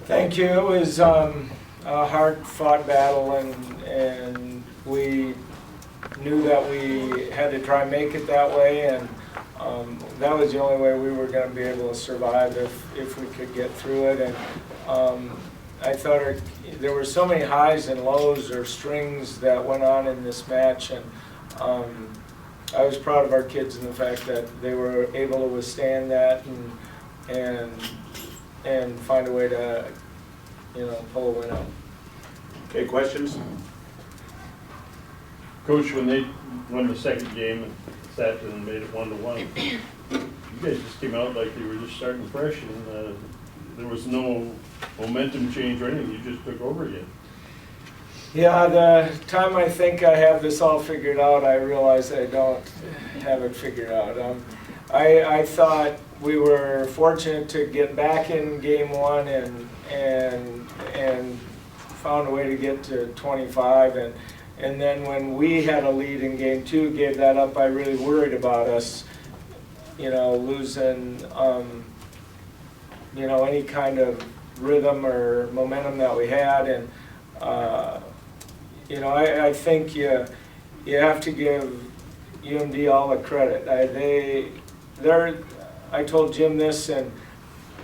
Thank you. It was a hard-fought battle, and we knew that we had to try and make it that way, and that was the only way we were going to be able to survive if we could get through it. And I thought there were so many highs and lows or strings that went on in this match, and I was proud of our kids in the fact that they were able to withstand that and find a way to, pull a win out. Okay, questions? Coach, when they won the second game and sat and made it 1-1, you guys just came out like you were just starting fresh, and there was no momentum change or anything. You just took over again. Yeah, the time I think I have this all figured out, I realize I don't have it figured out. I thought we were fortunate to get back in game one and found a way to get to 25, and then when we had a lead in game two, gave that up. I really worried about us, losing, any kind of rhythm or momentum that we had, and I think you have to give UMD all the credit. I told Jim this, and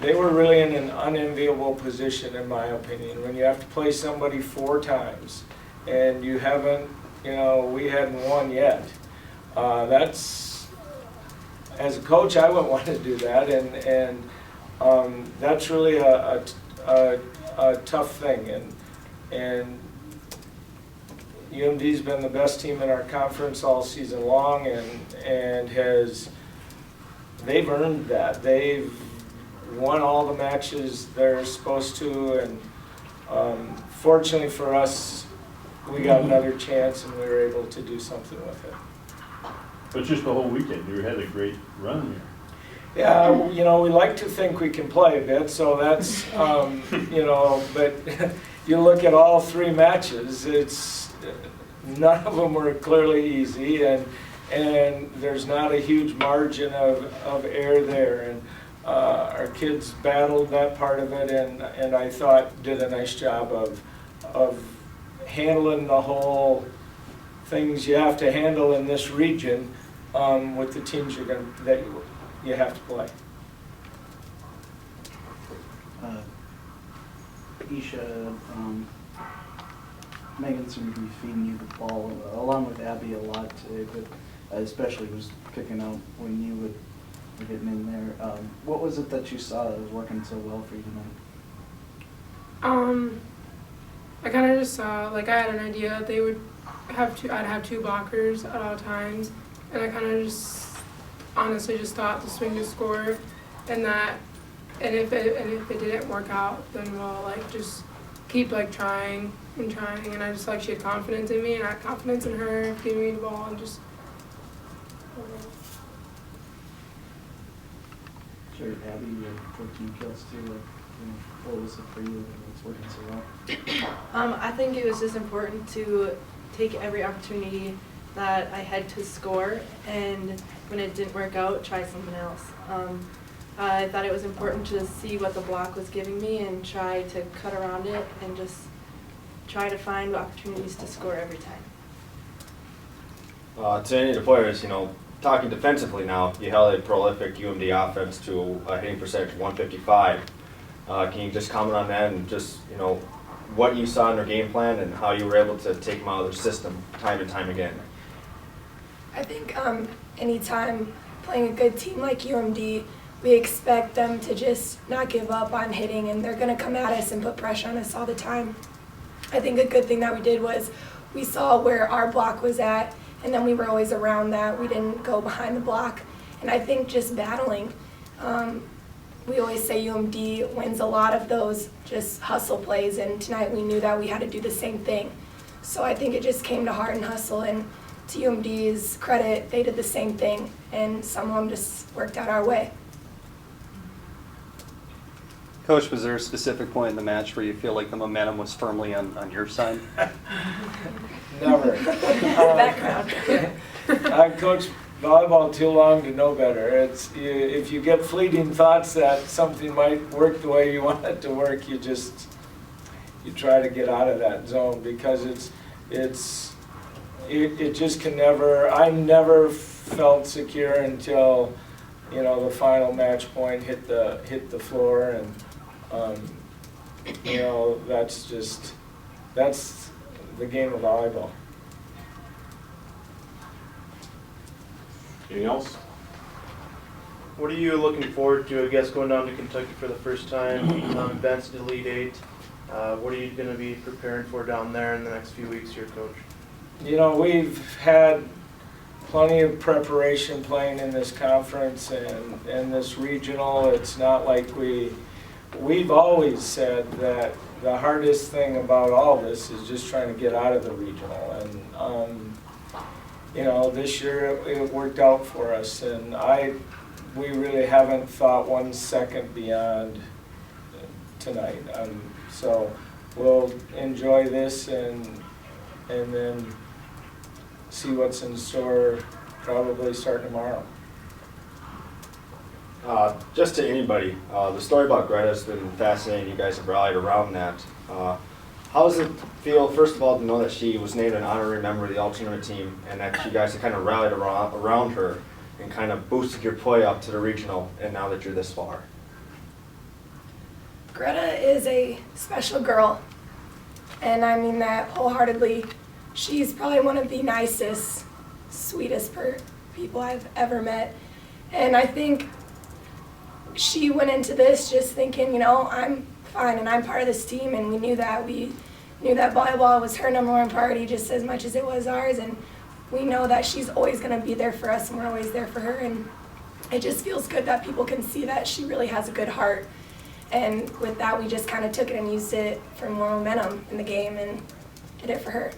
they were really in an unenviable position, in my opinion, when you have to play somebody 4 times and you haven't, we hadn't won yet. That's, as a coach, I wouldn't want to do that, and that's really a tough thing, and UMD's been the best team in our conference all season long, and they've earned that. They've won all the matches they're supposed to, and fortunately for us, we got another chance and we were able to do something with it. But just the whole weekend, you had a great run here. Yeah, we like to think we can play a bit, so that's, but you look at all 3 matches, none of them were clearly easy, and there's not a huge margin of error there, and our kids battled that part of it, and I thought did a nice job of handling the whole things you have to handle in this region with the teams that you have to play. Isha, Megan seemed to be feeding you the ball, along with Abby a lot today, but especially was kicking out when you were getting in there. What was it that you saw that was working so well for you tonight? I kind of just saw, I had an idea that I'd have 2 blockers at all times, and I kind of just honestly just thought to swing to score, and if it didn't work out, then we'll just keep trying, and I just she had confidence in me, and I had confidence in her giving me the ball, and just. Sure, Abby, you had 14 kills too. What was it for you and what's working so well? I think it was just important to take every opportunity that I had to score, and when it didn't work out, try something else. I thought it was important to see what the block was giving me and try to cut around it and just try to find opportunities to score every time. To any of the players, talking defensively now, you held a prolific UMD offense to a hitting percentage of 155. Can you just comment on that and just, what you saw in their game plan and how you were able to take them out of their system time and time again? I think anytime playing a good team like UMD, we expect them to just not give up on hitting, and they're going to come at us and put pressure on us all the time. I think a good thing that we did was we saw where our block was at, and then we were always around that. We didn't go behind the block. And I think just battling, we always say UMD wins a lot of those just hustle plays, and tonight we knew that we had to do the same thing. So I think it just came to heart and hustle, and to UMD's credit, they did the same thing, and some of them just worked out our way. Coach, was there a specific point in the match where you feel like the momentum was firmly on your side? Never. Background. Coach volleyball too long to know better. If you get fleeting thoughts that something might work the way you want it to work, you try to get out of that zone, because it just can never. I never felt secure until, you know, the final match point hit the floor, and you know, that's the game of volleyball. Anything else? What are you looking forward to, I guess, going down to Kentucky for the first time, advanced to Elite Eight? What are you going to be preparing for down there in the next few weeks here, Coach? You know, we've had plenty of preparation playing in this conference and this regional. It's not like we've always said that the hardest thing about all this is just trying to get out of the regional. And you know, this year it worked out for us, and we really haven't thought 1 second beyond tonight. So we'll enjoy this and then see what's in store probably starting tomorrow. Just to anybody, the story about Greta has been fascinating. You guys have rallied around that. How does it feel, first of all, to know that she was named an honorary member of the all-tournament team, and that you guys have kind of rallied around her and kind of boosted your play up to the regional, and now that you're this far? Greta is a special girl, and I mean that wholeheartedly. She's probably one of the nicest, sweetest people I've ever met, and I think she went into this just thinking, you know, I'm fine and I'm part of this team, and we knew that volleyball was her number one priority just as much as it was ours, and we know that she's always going to be there for us and we're always there for her, and it just feels good that people can see that she really has a good heart. And with that, we just kind of took it and used it for more momentum in the game and did it for her.